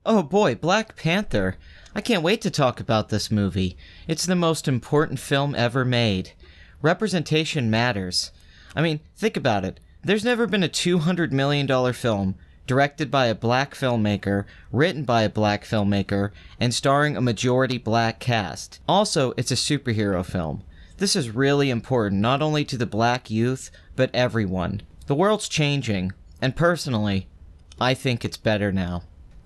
Oh boy, Black Panther. I can't wait to talk about this movie. It's the most important film ever made. Representation matters. I mean, think about it. There's never been a $200 million film directed by a black filmmaker, written by a black filmmaker, and starring a majority black cast. Also, it's a superhero film. This is really important, not only to the black youth, but everyone. The world's changing, and personally, I think it's better now.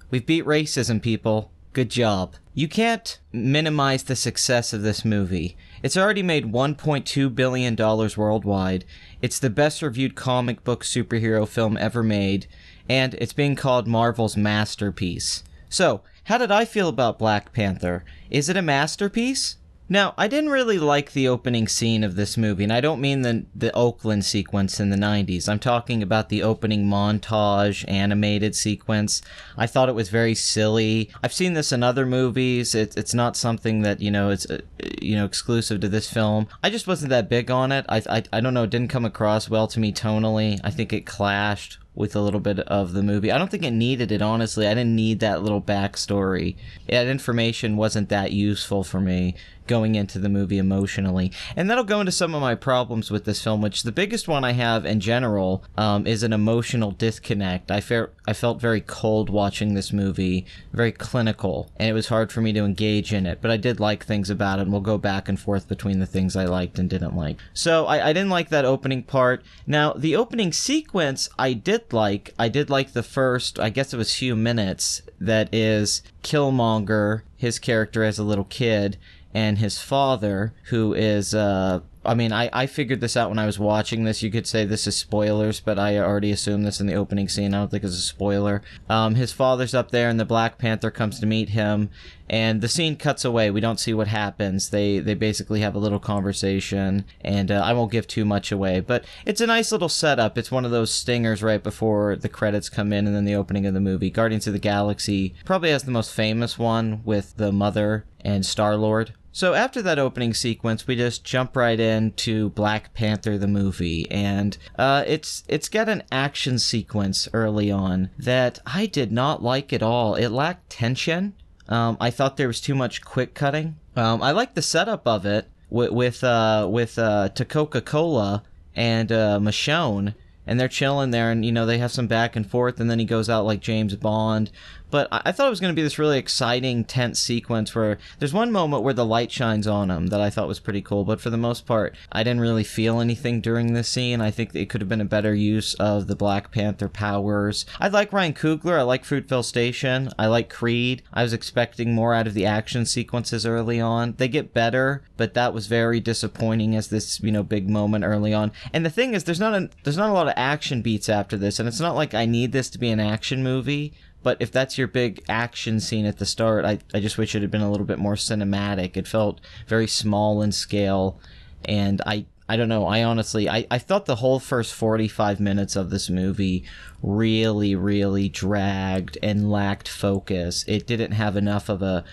We've beat racism, people. Good job. You can't minimize the success of this movie. It's already made $1.2 billion worldwide. It's the best reviewed comic book superhero film ever made, and it's being called Marvel's masterpiece. So, how did I feel about Black Panther? Is it a masterpiece? Now, I didn't really like the opening scene of this movie, and I don't mean the Oakland sequence in the 90s. I'm talking about the opening montage, animated sequence. I thought it was very silly. I've seen this in other movies. It's not something that, it's exclusive to this film. I just wasn't that big on it. I don't know, it didn't come across well to me tonally. I think it clashed with a little bit of the movie. I don't think it needed it, honestly. I didn't need that little backstory. That information wasn't that useful for me going into the movie emotionally. And that'll go into some of my problems with this film, which the biggest one I have in general is an emotional disconnect. I felt very cold watching this movie, very clinical, and it was hard for me to engage in it. But I did like things about it, and we'll go back and forth between the things I liked and didn't like. So I didn't like that opening part. Now, the opening sequence I did like. I did like the first, I guess it was few minutes, that is Killmonger, his character as a little kid, and his father, who is, I figured this out when I was watching this. You could say this is spoilers, but I already assumed this in the opening scene. I don't think it's a spoiler. His father's up there, and the Black Panther comes to meet him, and the scene cuts away. We don't see what happens. They basically have a little conversation, and I won't give too much away, but it's a nice little setup. It's one of those stingers right before the credits come in, and then the opening of the movie. Guardians of the Galaxy probably has the most famous one with the mother and Star-Lord. So after that opening sequence, we just jump right into Black Panther the movie, and it's got an action sequence early on that I did not like at all. It lacked tension. I thought there was too much quick cutting. I like the setup of it with to Coca-Cola and Michonne, and they're chilling there, and they have some back and forth, and then he goes out like James Bond. But I thought it was going to be this really exciting, tense sequence where there's one moment where the light shines on him that I thought was pretty cool. But for the most part, I didn't really feel anything during this scene. I think it could have been a better use of the Black Panther powers. I like Ryan Coogler. I like Fruitvale Station. I like Creed. I was expecting more out of the action sequences early on. They get better, but that was very disappointing as this, big moment early on. And the thing is, there's not a lot of action beats after this, and it's not like I need this to be an action movie. But if that's your big action scene at the start, I just wish it had been a little bit more cinematic. It felt very small in scale, and I don't know, I thought the whole first 45 minutes of this movie really, really dragged and lacked focus. It didn't have enough of a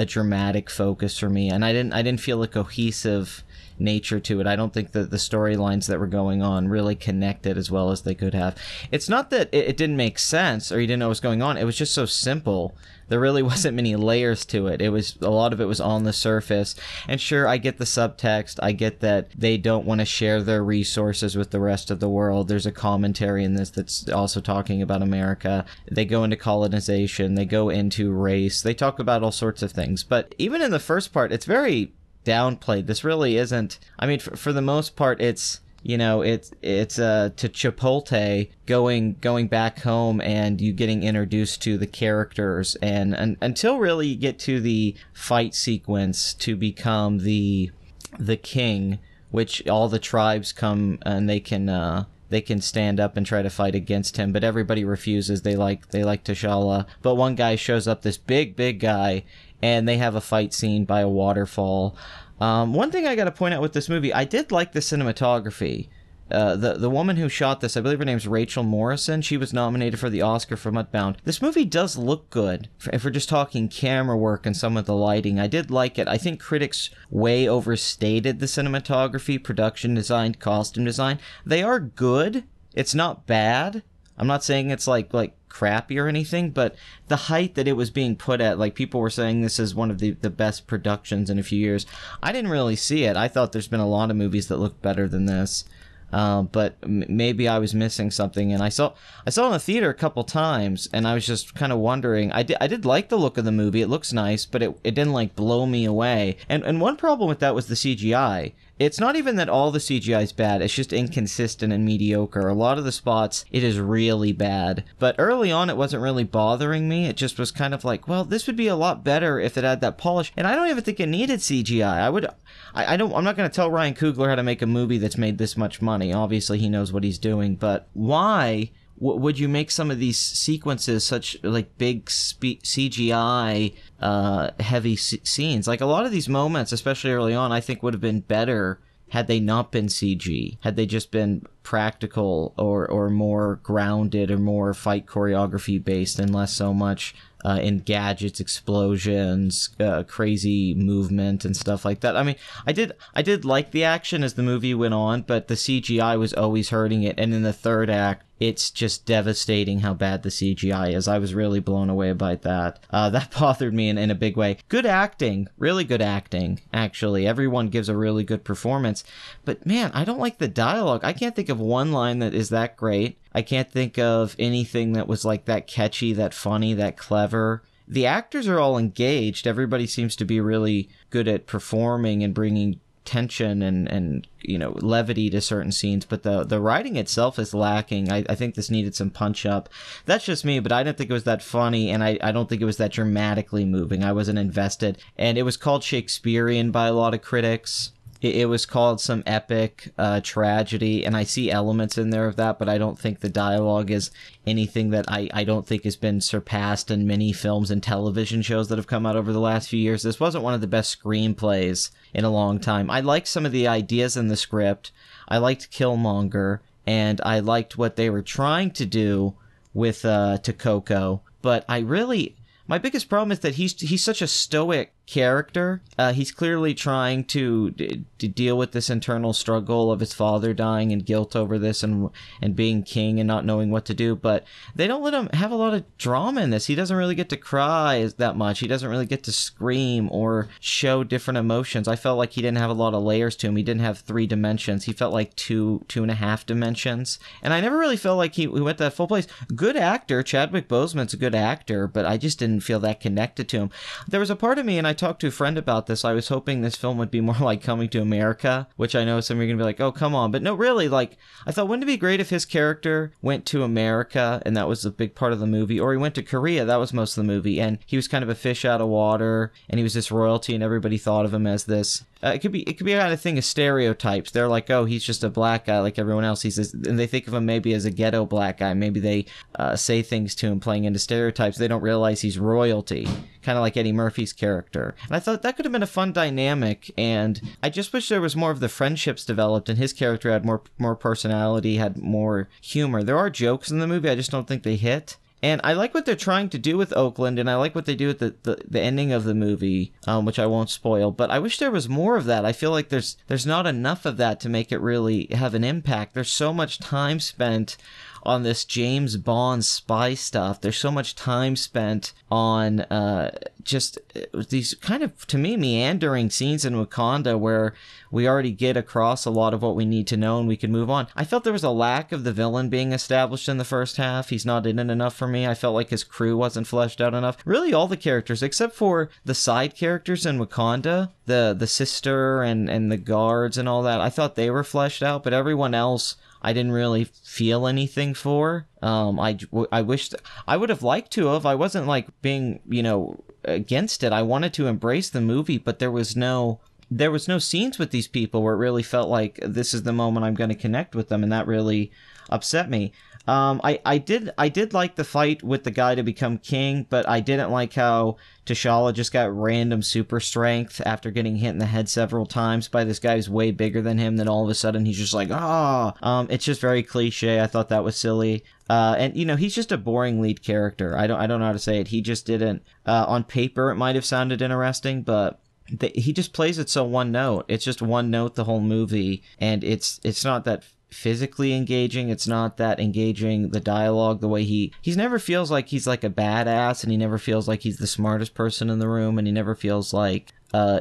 dramatic focus for me, and I didn't feel a cohesive nature to it. I don't think that the storylines that were going on really connected as well as they could have. It's not that it didn't make sense or you didn't know what was going on. It was just so simple. There really wasn't many layers to it. A lot of it was on the surface. And sure, I get the subtext. I get that they don't want to share their resources with the rest of the world. There's a commentary in this that's also talking about America. They go into colonization. They go into race. They talk about all sorts of things. But even in the first part, it's very downplayed. This really isn't. I mean, for the most part, it's to Chipotle going back home and you getting introduced to the characters and until really you get to the fight sequence to become the king, which all the tribes come and they can stand up and try to fight against him, but everybody refuses. They like T'Challa, but one guy shows up, this big guy, and they have a fight scene by a waterfall. One thing I got to point out with this movie, I did like the cinematography. The woman who shot this, I believe her name's Rachel Morrison. She was nominated for the Oscar for Mudbound. This movie does look good. If we're just talking camera work and some of the lighting, I did like it. I think critics way overstated the cinematography, production design, costume design. They are good. It's not bad. I'm not saying it's like crappy or anything, but the height that it was being put at, like people were saying this is one of the best productions in a few years. I didn't really see it. I thought there's been a lot of movies that look better than this. But maybe I was missing something, and I saw it in the theater a couple times, and I was just kind of wondering. I did like the look of the movie. It looks nice, but it didn't like blow me away. And one problem with that was the CGI. It's not even that all the CGI is bad, it's just inconsistent and mediocre. A lot of the spots, it is really bad. But early on, it wasn't really bothering me. It just was kind of like, well, this would be a lot better if it had that polish. And I don't even think it needed CGI. I'm not going to tell Ryan Coogler how to make a movie that's made this much money. Obviously, he knows what he's doing. But why would you make some of these sequences such like big CGI heavy scenes? Like a lot of these moments, especially early on, I think would have been better had they not been CG, had they just been practical or more grounded or more fight choreography based and less so much in gadgets, explosions, crazy movement and stuff like that. I mean, I did like the action as the movie went on, but the CGI was always hurting it. And in the third act, it's just devastating how bad the CGI is. I was really blown away by that. That bothered me in a big way. Good acting, really good acting, actually. Everyone gives a really good performance. But man, I don't like the dialogue. I can't think of one line that is that great. I can't think of anything that was like that catchy, that funny, that clever. The actors are all engaged. Everybody seems to be really good at performing and bringing tension and levity to certain scenes, but the writing itself is lacking. I think this needed some punch up. That's just me, but I didn't think it was that funny, and I don't think it was that dramatically moving. I wasn't invested, and it was called Shakespearean by a lot of critics. It was called some epic tragedy, and I see elements in there of that, but I don't think the dialogue is anything that I don't think has been surpassed in many films and television shows that have come out over the last few years. This wasn't one of the best screenplays in a long time. I liked some of the ideas in the script. I liked Killmonger, and I liked what they were trying to do with Coco, but my biggest problem is that he's such a stoic character. He's clearly trying to deal with this internal struggle of his father dying and guilt over this and being king and not knowing what to do, but they don't let him have a lot of drama in this. He doesn't really get to cry that much. He doesn't really get to scream or show different emotions. I felt like he didn't have a lot of layers to him. He didn't have 3 dimensions. He felt like 2.5 dimensions, and I never really felt like he went that full place. Good actor. Chadwick Boseman's a good actor, but I just didn't feel that connected to him. There was a part of me, and I talked to a friend about this, I was hoping this film would be more like Coming to America, which I know some of you are going to be like, oh, come on. But no, really, like, I thought, wouldn't it be great if his character went to America, and that was a big part of the movie, or he went to Korea, that was most of the movie, and he was kind of a fish out of water, and he was this royalty, and everybody thought of him as this. It could be a kind of thing of stereotypes. They're like, oh, he's just a black guy like everyone else. And they think of him maybe as a ghetto black guy. Maybe they say things to him playing into stereotypes. They don't realize he's royalty, kind of like Eddie Murphy's character. And I thought that could have been a fun dynamic. And I just wish there was more of the friendships developed, and his character had more personality, had more humor. There are jokes in the movie. I just don't think they hit. And I like what they're trying to do with Oakland, and I like what they do with the ending of the movie, which I won't spoil. But I wish there was more of that. I feel like there's not enough of that to make it really have an impact. There's so much time spent on this James Bond spy stuff. There's so much time spent on just these kind of, to me, meandering scenes in Wakanda where we already get across a lot of what we need to know and we can move on. I felt there was a lack of the villain being established in the first half. He's not in it enough for me. I felt like his crew wasn't fleshed out enough. Really, all the characters, except for the side characters in Wakanda, the sister and the guards and all that, I thought they were fleshed out, but everyone else I didn't really feel anything for. I wished I would have liked to have. I wasn't like being, against it. I wanted to embrace the movie, but there was no scenes with these people where it really felt like this is the moment I'm going to connect with them, and that really upset me. I did like the fight with the guy to become king, but I didn't like how T'Challa just got random super strength after getting hit in the head several times by this guy who's way bigger than him. Then all of a sudden he's just like, it's just very cliche. I thought that was silly. And he's just a boring lead character. I don't know how to say it. He just didn't, on paper it might have sounded interesting, but he just plays it so one note. It's just one note the whole movie, and it's not that physically engaging. It's not that engaging, the dialogue, the way he's never feels like he's like a badass, and he never feels like he's the smartest person in the room, and he never feels like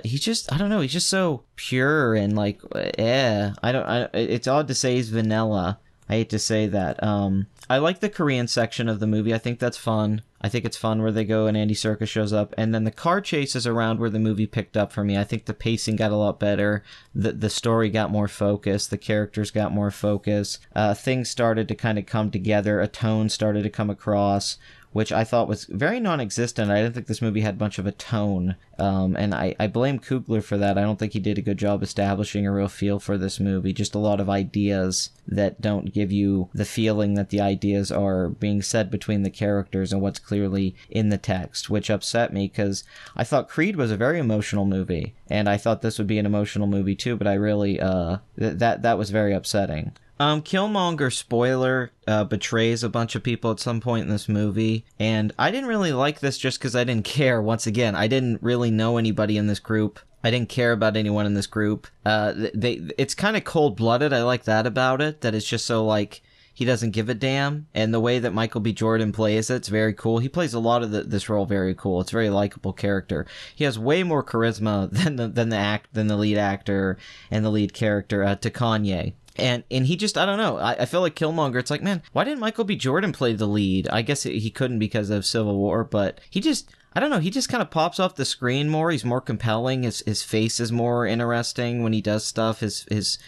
he's just, I don't know, he's just so pure and like it's odd to say he's vanilla. I hate to say that. I like the Korean section of the movie. I think that's fun. I think it's fun where they go and Andy Serkis shows up. And then the car chase is around where the movie picked up for me. I think the pacing got a lot better. The story got more focused. The characters got more focus. Things started to kind of come together. A tone started to come across, which I thought was very non-existent. I didn't think this movie had much of a tone. And I blame Coogler for that. I don't think he did a good job establishing a real feel for this movie. Just a lot of ideas that don't give you the feeling that the ideas are being said between the characters and what's clearly in the text, which upset me because I thought Creed was a very emotional movie. And I thought this would be an emotional movie too, but I really, that was very upsetting. Killmonger, spoiler, betrays a bunch of people at some point in this movie, and I didn't really like this just because I didn't care. Once again, I didn't really know anybody in this group. I didn't care about anyone in this group. It's kind of cold-blooded. I like that about it, that it's just so, like, he doesn't give a damn, and the way that Michael B. Jordan plays it's very cool. He plays a lot of this role very cool. It's a very likable character. He has way more charisma than the lead actor and the lead character, to Kanye. And he just, I don't know, I feel like Killmonger, it's like, man, why didn't Michael B. Jordan play the lead? I guess he couldn't because of Civil War, but he just, I don't know, he just kind of pops off the screen more. He's more compelling. His face is more interesting when he does stuff. His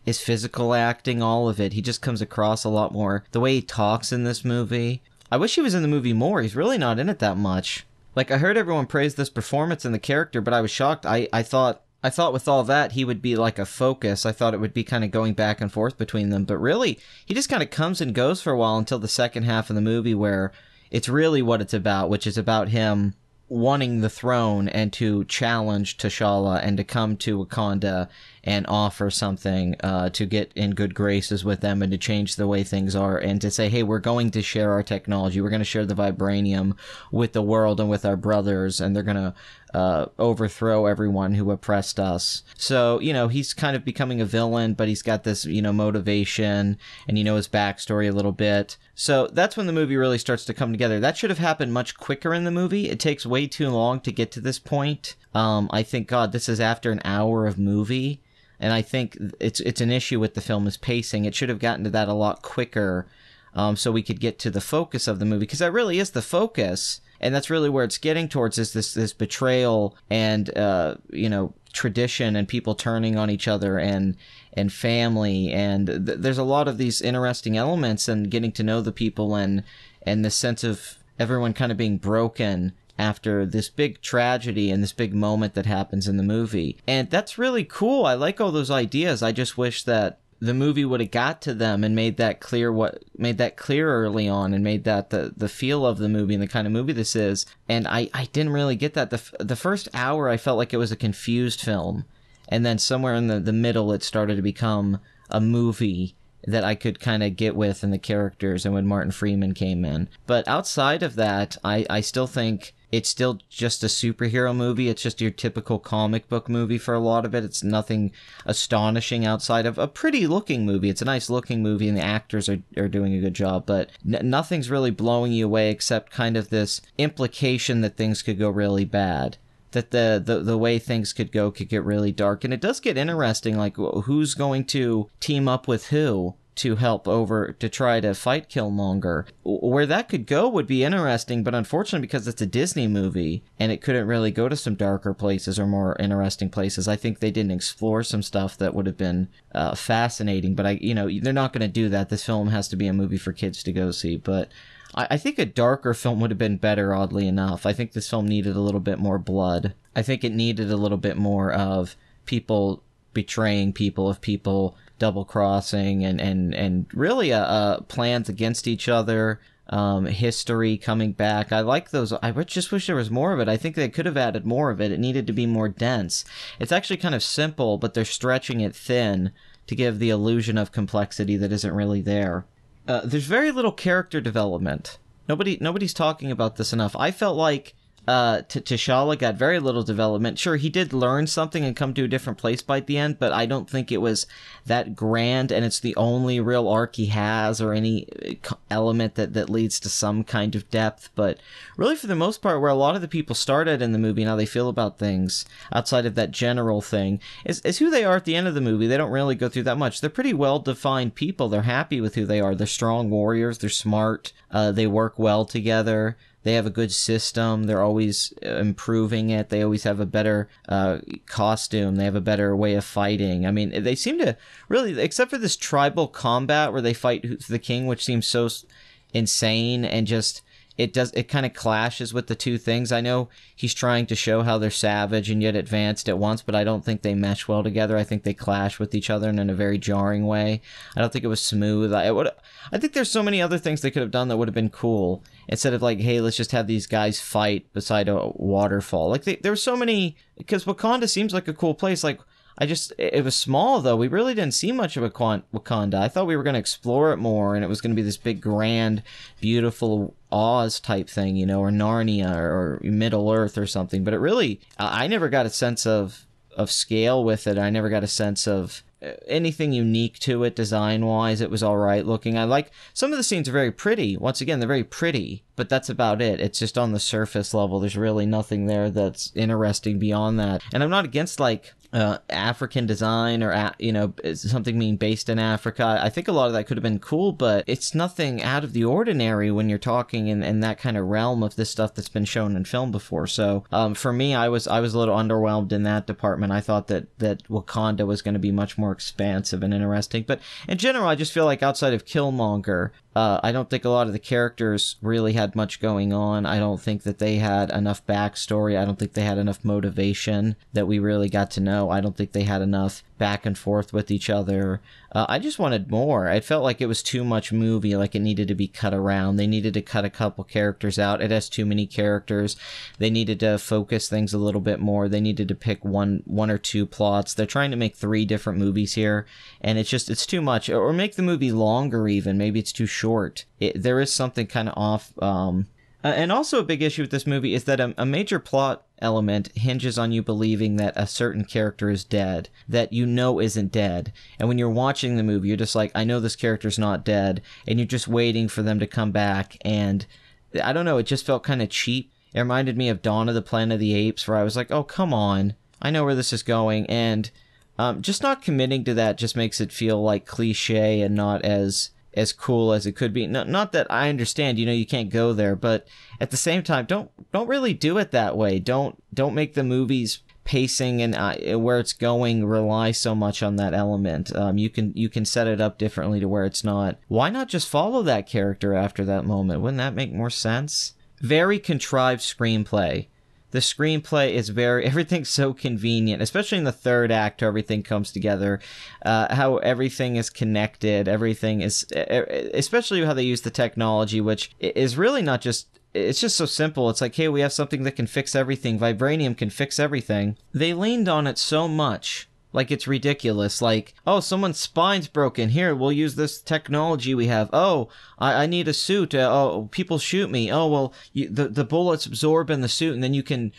physical acting, all of it, he just comes across a lot more. The way he talks in this movie, I wish he was in the movie more. He's really not in it that much. Like, I heard everyone praise this performance and the character, but I was shocked. I thought with all that, he would be like a focus. I thought it would be kind of going back and forth between them. But really, he just kind of comes and goes for a while until the second half of the movie where it's really what it's about, which is about him wanting the throne and to challenge T'Challa and to come to Wakanda and offer something to get in good graces with them and to change the way things are and to say, hey, we're going to share our technology. We're going to share the vibranium with the world and with our brothers, and they're going to overthrow everyone who oppressed us. So, he's kind of becoming a villain, but he's got this, motivation, and his backstory a little bit. So that's when the movie really starts to come together. That should have happened much quicker in the movie. It takes way too long to get to this point. I think, God, this is after an hour of movie, and I think it's an issue with the film's pacing. It should have gotten to that a lot quicker, so we could get to the focus of the movie, because that really is the focus. And that's really where it's getting towards, is this betrayal and, tradition and people turning on each other and family. And there's a lot of these interesting elements and getting to know the people and the sense of everyone kind of being broken after this big tragedy and this big moment that happens in the movie. And that's really cool. I like all those ideas. I just wish that the movie would have got to them and made that clear early on, and made that the feel of the movie and the kind of movie this is. And I didn't really get that. The first hour, I felt like it was a confused film. And then somewhere in the middle, it started to become a movie that I could kind of get with, and the characters, and when Martin Freeman came in. But outside of that, I still think it's still just a superhero movie. It's just your typical comic book movie for a lot of it. It's nothing astonishing outside of a pretty looking movie. It's a nice looking movie, and the actors are doing a good job, but nothing's really blowing you away except kind of this implication that things could go really bad. That the way things could get really dark. And it does get interesting, like who's going to team up with who to help to try to fight Killmonger. Where that could go would be interesting, but unfortunately, because it's a Disney movie and it couldn't really go to some darker places or more interesting places, I think they didn't explore some stuff that would have been fascinating. But they're not going to do that. This film has to be a movie for kids to go see. But I think a darker film would have been better, oddly enough. I think this film needed a little bit more blood. I think it needed a little bit more of people betraying people, of people double-crossing, and really plans against each other, history coming back. I like those. I just wish there was more of it. I think they could have added more of it. It needed to be more dense. It's actually kind of simple, but they're stretching it thin to give the illusion of complexity that isn't really there. There's very little character development. Nobody's talking about this enough. I felt like T'Challa got very little development. Sure, he did learn something and come to a different place by the end, but I don't think it was that grand, and it's the only real arc he has or any element that leads to some kind of depth. But really, for the most part, where a lot of the people started in the movie and how they feel about things, outside of that general thing, is who they are at the end of the movie. They don't really go through that much. They're pretty well-defined people. They're happy with who they are. They're strong warriors. They're smart. They work well together. They have a good system. They're always improving it. They always have a better costume. They have a better way of fighting. I mean, they seem to really, except for this tribal combat where they fight the king, which seems so insane and just... It kind of clashes with the two things. I know he's trying to show how they're savage and yet advanced at once, but I don't think they mesh well together. I think they clash with each other in a very jarring way. I don't think it was smooth. I think there's so many other things they could have done that would have been cool. Instead of like, hey, let's just have these guys fight beside a waterfall. Like there were so many, because Wakanda seems like a cool place. Like, it was small, though. We really didn't see much of Wakanda. I thought we were going to explore it more, and it was going to be this big, grand, beautiful Oz type thing, or Narnia or Middle Earth or something. But it really, I never got a sense of scale with it. I never got a sense of anything unique to it design-wise. It was all right looking. I like some of the scenes are very pretty. Once again, they're very pretty, but that's about it. It's just on the surface level. There's really nothing there that's interesting beyond that. And I'm not against like African design or something being based in Africa. I think a lot of that could have been cool, but it's nothing out of the ordinary when you're talking in that kind of realm of this stuff that's been shown in film before. So for me, I was a little underwhelmed in that department. I thought that Wakanda was going to be much more expansive and interesting. But in general, I just feel like outside of Killmonger, I don't think a lot of the characters really had much going on. I don't think that they had enough backstory. I don't think they had enough motivation that we really got to know. I don't think they had enough back and forth with each other. I just wanted more. It felt like it was too much movie, like it needed to be cut around. They needed to cut a couple characters out. It has too many characters. They needed to focus things a little bit more. They needed to pick one or two plots. They're trying to make 3 different movies here, and it's too much. Or make the movie longer even. Maybe it's too short. There is something kind of off. And also a big issue with this movie is that a major plot element hinges on you believing that a certain character is dead, that isn't dead. And when you're watching the movie, you're just like, I know this character's not dead, and you're just waiting for them to come back. And I don't know, it just felt kind of cheap. It reminded me of Dawn of the Planet of the Apes, where I was like, oh, come on. I know where this is going. And just not committing to that just makes it feel like cliche and not as cool as it could be. Not that I understand, you can't go there, but at the same time, don't really do it that way. Don't make the movie's pacing and where it's going rely so much on that element. You can set it up differently to where it's not. Why not just follow that character after that moment? Wouldn't that make more sense? Very contrived screenplay. The screenplay is everything's so convenient, especially in the third act, how everything comes together, how everything is connected, everything is, especially how they use the technology, which is really not just, it's just so simple. It's like, hey, we have something that can fix everything. Vibranium can fix everything. They leaned on it so much. Like, it's ridiculous. Like, oh, someone's spine's broken. Here, we'll use this technology we have. Oh, I need a suit. Oh, people shoot me. Oh, well, the bullets absorb in the suit, and then you can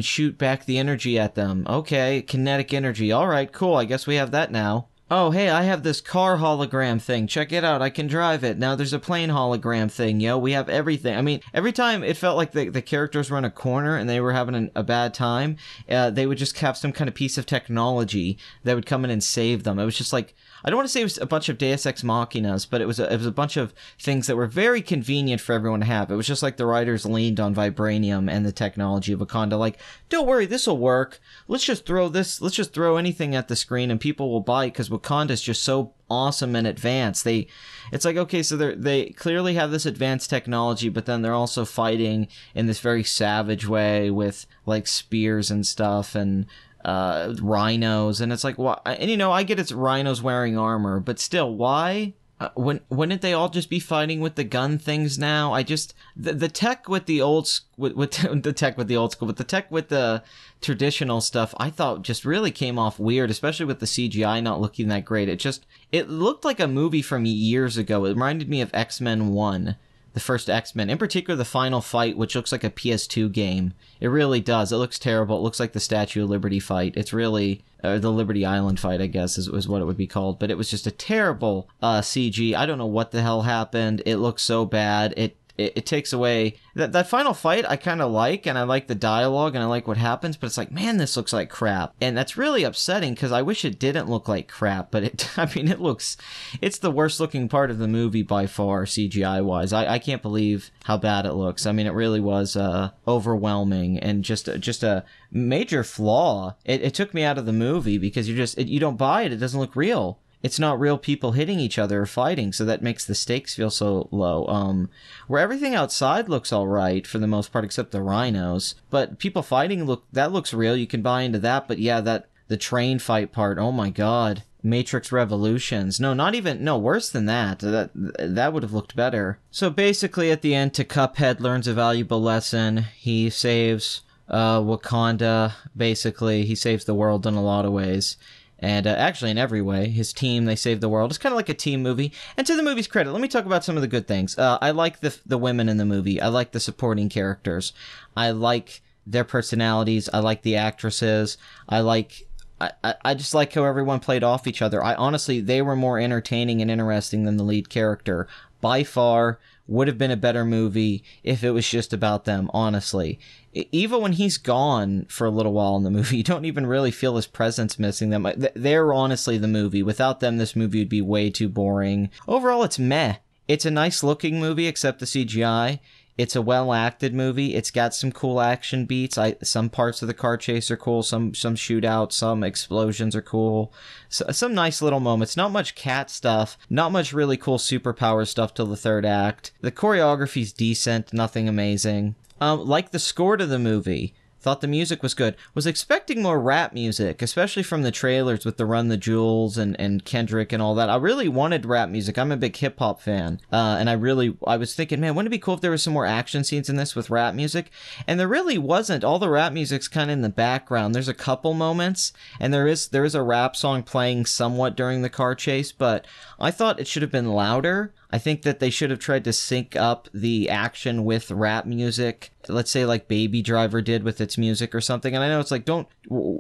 shoot back the energy at them. Okay, kinetic energy. All right, cool. I guess we have that now. Oh, hey, I have this car hologram thing. Check it out. I can drive it. Now there's a plane hologram thing. We have everything. I mean, every time it felt like the characters were in a corner and they were having a bad time, they would just have some kind of piece of technology that would come in and save them. It was just like, I don't want to say it was a bunch of Deus Ex Machinas, but it was a bunch of things that were very convenient for everyone to have. It was just like the writers leaned on vibranium and the technology of Wakanda. Like, don't worry, this will work. Let's just throw anything at the screen and people will buy it because Wakanda is just so awesome and advanced. It's like, okay, so they clearly have this advanced technology, but then they're also fighting in this very savage way with like spears and stuff and rhinos, and it's like, why? And I get it's rhinos wearing armor, but still, why? Wouldn't they all just be fighting with the gun things now? The tech with the old with the tech with the old school, but the tech with the traditional stuff, I thought just really came off weird, especially with the CGI not looking that great. It looked like a movie from years ago. It reminded me of X-Men 1. the first X-Men, in particular the final fight, which looks like a PS2 game. It really does. It looks terrible. It looks like the Statue of Liberty fight. It's really, the Liberty Island fight, I guess, is what it would be called. But it was just a terrible CG. I don't know what the hell happened. It looks so bad. It takes away that final fight. I kind of like, and I like the dialogue, and I like what happens, but it's like, man, this looks like crap, and that's really upsetting because I wish it didn't look like crap. But it's the worst looking part of the movie by far, CGI wise. I can't believe how bad it looks. I mean, it really was overwhelming and just a major flaw. It took me out of the movie because you don't buy it. It doesn't look real. It's not real people hitting each other or fighting, so that makes the stakes feel so low. Where everything outside looks all right for the most part, except the rhinos. But people fighting, that looks real. You can buy into that. But yeah, the train fight part, oh my god. Matrix Revolutions. No, worse than that. That would have looked better. So basically at the end, Cuphead learns a valuable lesson. He saves Wakanda, basically. He saves the world in a lot of ways. And actually, in every way, his team, they save the world. It's kind of like a team movie. And to the movie's credit, let me talk about some of the good things. I like the women in the movie. I like the supporting characters. I like their personalities. I like the actresses. I just like how everyone played off each other. Honestly, they were more entertaining and interesting than the lead character. By far, would have been a better movie if it was just about them, honestly. Even when he's gone for a little while in the movie, you don't even really feel his presence missing them. They're honestly the movie. Without them, this movie would be way too boring. Overall, it's meh. It's a nice-looking movie, except the CGI. It's a well-acted movie. It's got some cool action beats. Some parts of the car chase are cool. Some shootouts, some explosions are cool. Some nice little moments. Not much cat stuff. Not much really cool superpower stuff till the third act. The choreography's decent. Nothing amazing. Like the score to the movie. Thought the music was good. Was expecting more rap music, especially from the trailers with the Run the Jewels and Kendrick and all that. I really wanted rap music. I'm a big hip-hop fan. And I was thinking, man, wouldn't it be cool if there was some more action scenes in this with rap music? And there really wasn't. All the rap music's kind of in the background. There's a couple moments, and there is a rap song playing somewhat during the car chase, but I thought it should have been louder. I think that they should have tried to sync up the action with rap music. Let's say like Baby Driver did with its music or something. And I know it's like,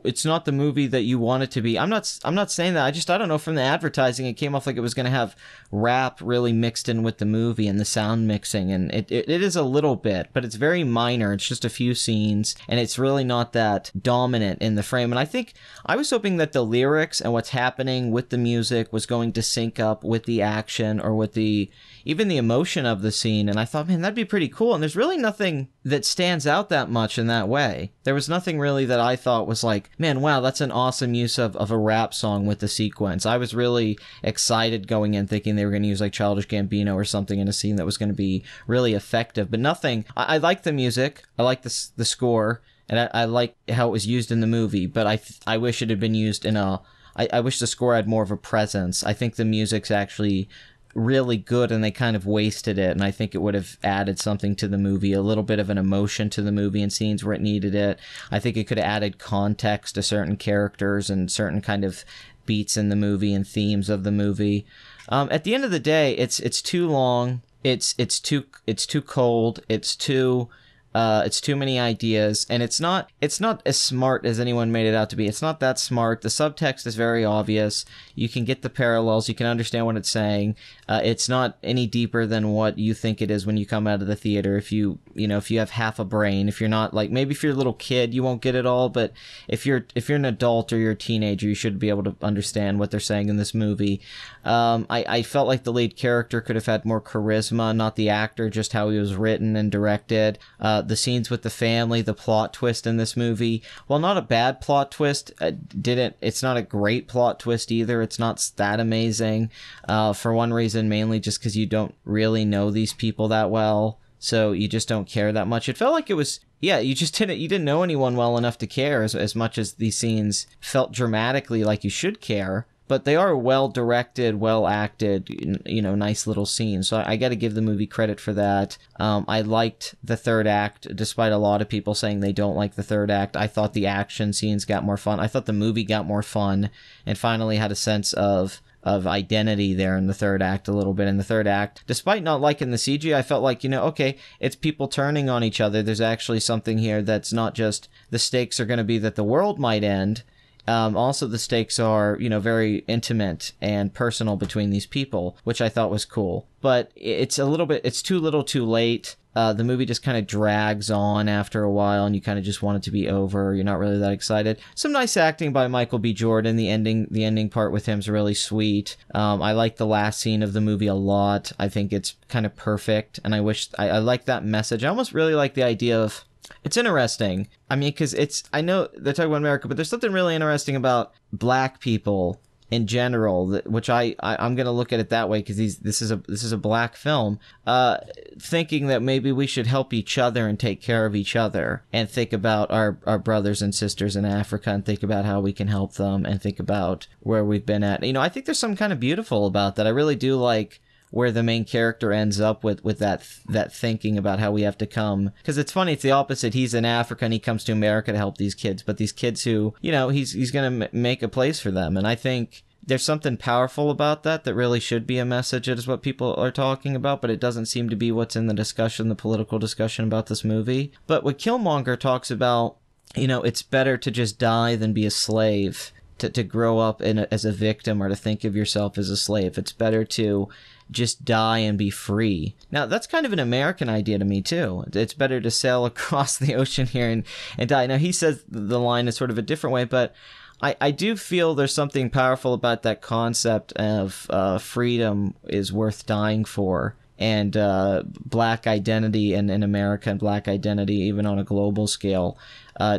it's not the movie that you want it to be. I'm not saying that. I don't know, from the advertising, it came off like it was going to have rap really mixed in with the movie and the sound mixing. And it is a little bit, but it's very minor. It's just a few scenes, and it's really not that dominant in the frame. And I think I was hoping that the lyrics and what's happening with the music was going to sync up with the action or with even the emotion of the scene. And I thought, man, that'd be pretty cool. And there's really nothing that stands out that much in that way. There was nothing really that I thought was like, man, wow, that's an awesome use of a rap song with the sequence. I was really excited going in thinking they were going to use like Childish Gambino or something in a scene that was going to be really effective, but nothing. I like the music. I like the score, and I like how it was used in the movie, but I wish it had been used in I wish the score had more of a presence. I think the music's actually really good, and they kind of wasted it, and I think it would have added something to the movie, a little bit of an emotion to the movie in scenes where it needed it. I think it could have added context to certain characters and certain kind of beats in the movie and themes of the movie. At the end of the day, it's too long. It's too cold. It's too many ideas, and it's not as smart as anyone made it out to be. It's not that smart. The subtext is very obvious. You can get the parallels. You can understand what it's saying. It's not any deeper than what you think it is when you come out of the theater. If you have half a brain, if you're not like, maybe if you're a little kid, you won't get it all, but if you're an adult or you're a teenager, you should be able to understand what they're saying in this movie. I felt like the lead character could have had more charisma, not the actor, just how he was written and directed. The scenes with the family, the plot twist in this movie, while not a bad plot twist, it's not a great plot twist either. It's not that amazing, for one reason, mainly just because you don't really know these people that well, so you just don't care that much. It felt like it was, yeah, you didn't know anyone well enough to care as much as these scenes felt dramatically like you should care. But they are well-directed, well-acted, nice little scenes. So I got to give the movie credit for that. I liked the third act, despite a lot of people saying they don't like the third act. I thought the action scenes got more fun. I thought the movie got more fun and finally had a sense of of identity there in the third act a little bit. In the third act, despite not liking the CG, I felt like, okay, it's people turning on each other. There's actually something here that's not just the stakes are going to be that the world might end. Also, the stakes are, very intimate and personal between these people, which I thought was cool. But it's too little too late. The movie just kind of drags on after a while, and you kind of just want it to be over. You're not really that excited. Some nice acting by Michael B. Jordan. The ending part with him is really sweet. I like the last scene of the movie a lot. I think it's kind of perfect, and I like that message. I almost really like the idea of... It's interesting. I mean, because I know they're talking about America, but there's something really interesting about black people in general, which I'm going to look at it that way, because this is a black film, thinking that maybe we should help each other and take care of each other, and think about our brothers and sisters in Africa, and think about how we can help them, and think about where we've been at. I think there's something kind of beautiful about that. I really do like where the main character ends up with that thinking about how we have to come. Because it's funny, it's the opposite. He's in Africa and he comes to America to help these kids. But these kids who, he's going to make a place for them. And I think there's something powerful about that really should be a message. It is what people are talking about, but it doesn't seem to be what's in the political discussion about this movie. But what Killmonger talks about, it's better to just die than be a slave. To grow up as a victim, or to think of yourself as a slave. It's better to just die and be free. Now, that's kind of an American idea to me, too. It's better to sail across the ocean here and die. Now, he says the line is sort of a different way, but I do feel there's something powerful about that concept of freedom is worth dying for. And black identity in America, and black identity even on a global scale,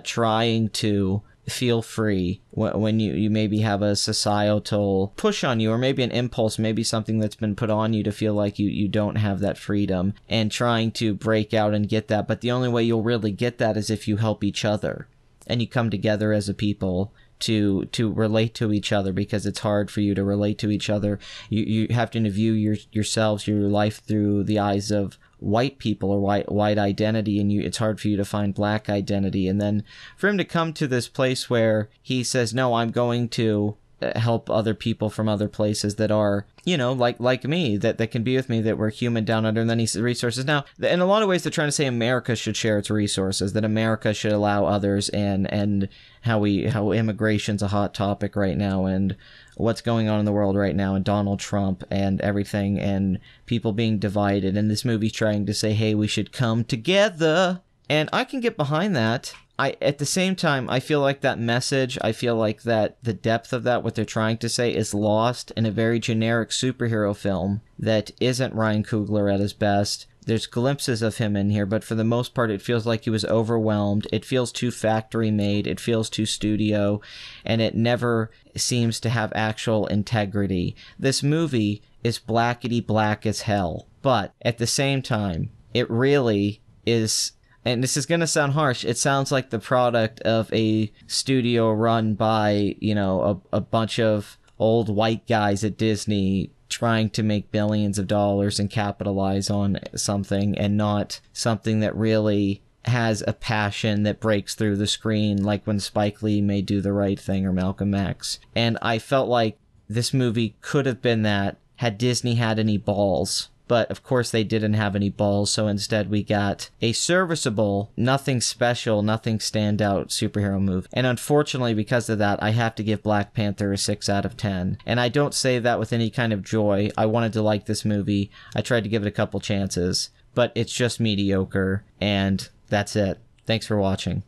trying to feel free when you maybe have a societal push on you, or maybe an impulse, maybe something that's been put on you to feel like you don't have that freedom, and trying to break out and get that. But the only way you'll really get that is if you help each other and you come together as a people to relate to each other, because it's hard for you to relate to each other. You have to view yourselves, your life, through the eyes of white people, or white identity, and it's hard for you to find black identity. And then for him to come to this place where he says, no, I'm going to help other people from other places that are, like me, that can be with me, that we're human down under, and then he says resources. Now, in a lot of ways, they're trying to say America should share its resources, that America should allow others, and how immigration's a hot topic right now, and what's going on in the world right now, and Donald Trump and everything, and people being divided, and this movie's trying to say, hey, we should come together. And I can get behind that. At the same time, I feel like that message, I feel like that the depth of that, what they're trying to say, is lost in a very generic superhero film that isn't Ryan Coogler at his best. There's glimpses of him in here, but for the most part, it feels like he was overwhelmed. It feels too factory-made. It feels too studio, and it never seems to have actual integrity. This movie is blackety-black as hell, but at the same time, it really is... And this is going to sound harsh. It sounds like the product of a studio run by, a bunch of old white guys at Disney trying to make billions of dollars and capitalize on something, and not something that really has a passion that breaks through the screen, like when Spike Lee made Do the Right Thing or Malcolm X. And I felt like this movie could have been that had Disney had any balls. But, of course, they didn't have any balls, so instead we got a serviceable, nothing special, nothing standout superhero movie. And unfortunately, because of that, I have to give Black Panther a 6 out of 10. And I don't say that with any kind of joy. I wanted to like this movie. I tried to give it a couple chances. But it's just mediocre, and that's it. Thanks for watching.